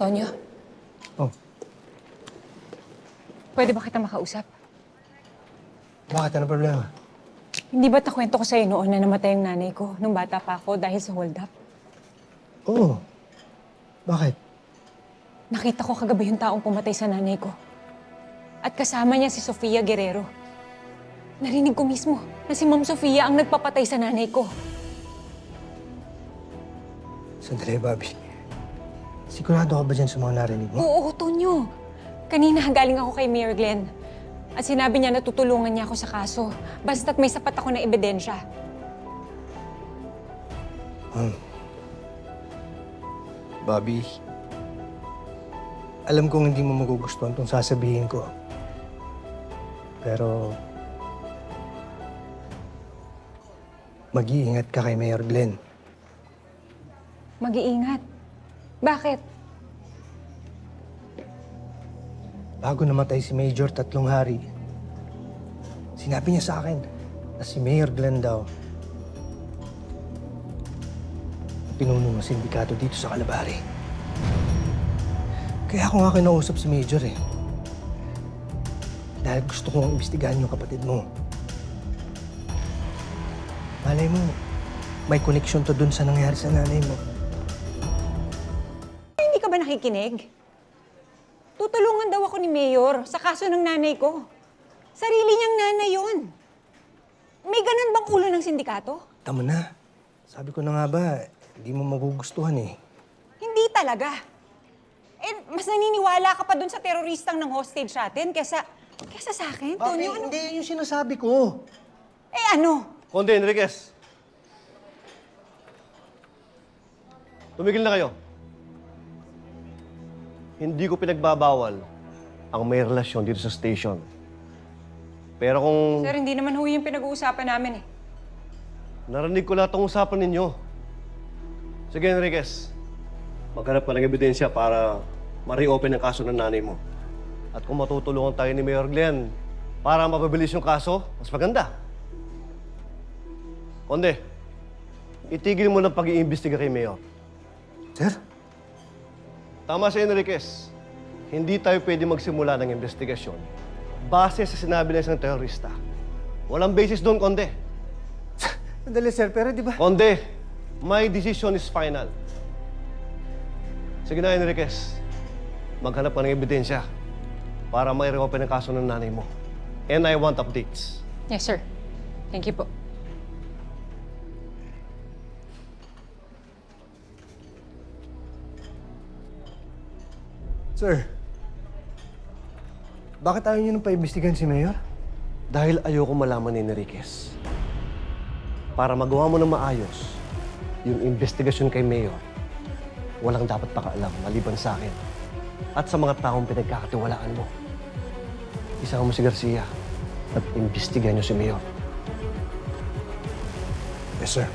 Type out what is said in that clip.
Tonyo, Oh, pwede ba kita makausap? bakit? Ano problema? Hindi ba't nakwento ko sa'yo noon na namatay yung nanay ko nung bata pa ako dahil sa hold up? Oo. Bakit? Nakita ko kagabi yung taong pumatay sa nanay ko. At kasama niya si Sofia Guerrero. Narinig ko mismo na si Ma'am Sofia ang nagpapatay sa nanay ko. Sandali, Bobby. Sigurado ka ba dyan sa mga narinig mo? Oo, Tonyo. Kanina galing ako kay Mayor Glenn. At sinabi niya na tutulungan niya ako sa kaso. Basta't may sapat ako na ebidensya. Bobby, alam kong hindi mo magugustuhan itong sasabihin ko. Pero, mag-iingat ka kay Mayor Glenn. Mag-iingat. Bakit? Bago namatay si Major Tatlong Hari, sinabi niya sa akin na si Mayor Glenn daw ang pinuno ng sindikato dito sa Calabari. Kaya ako nga kinausap si Major eh. Dahil gusto kong imbestigahan yung kapatid mo. Malay mo, may connection to dun sa nangyari sa nanay mo. Hindi ka ba nakikinig? Tutulungan daw ako ni Mayor sa kaso ng nanay ko. Sarili niyang nanay yun. May ganun bang ulo ng sindikato? Tama na. Sabi ko na nga ba, hindi mo magugustuhan eh. Hindi talaga. Eh, mas naniniwala ka pa dun sa teroristang ng hostage natin kesa sa akin, Tonyo. Ano? Hindi yung sinasabi ko. Eh ano? Conde Enriquez. Tumigil na kayo. Hindi ko pinagbabawal ang may relasyon dito sa station. Pero kung Sir, hindi naman ho yung pinag-uusapan namin eh. narinig ko lahat ang usapan ninyo. Sige, Enriquez. Maghanap ka ng ebidensya para ma-reopen ang kaso ng nanay mo. At kung matutulungan tayo ni Mayor Glenn para mapabilis yung kaso, mas maganda. Conde, itigil mo ng pag-iimbestiga kay Mayor. Sir? Tama si Enriquez. Hindi tayo pwede magsimula ng investigasyon base sa sinabi ng isang terorista. Walang basis doon, Conde. Sandali, sir, pero di ba? Conde, my decision is final. Sige na, Enriquez. Maghanap ka ng ebidensya para may reopen ang kaso ng nanay mo. And I want updates. Yes, sir. Thank you po. Sir, bakit ayaw niyo nang paimbestigahan si Mayor? Dahil ayoko malaman ni Enriquez. Para magawa mo ng maayos yung investigasyon kay Mayor, walang dapat pakaalam maliban sa akin at sa mga taong pinagkakatiwalaan mo. Isama mo si Garcia at imbestigahan niyo si Mayor. Yes, sir.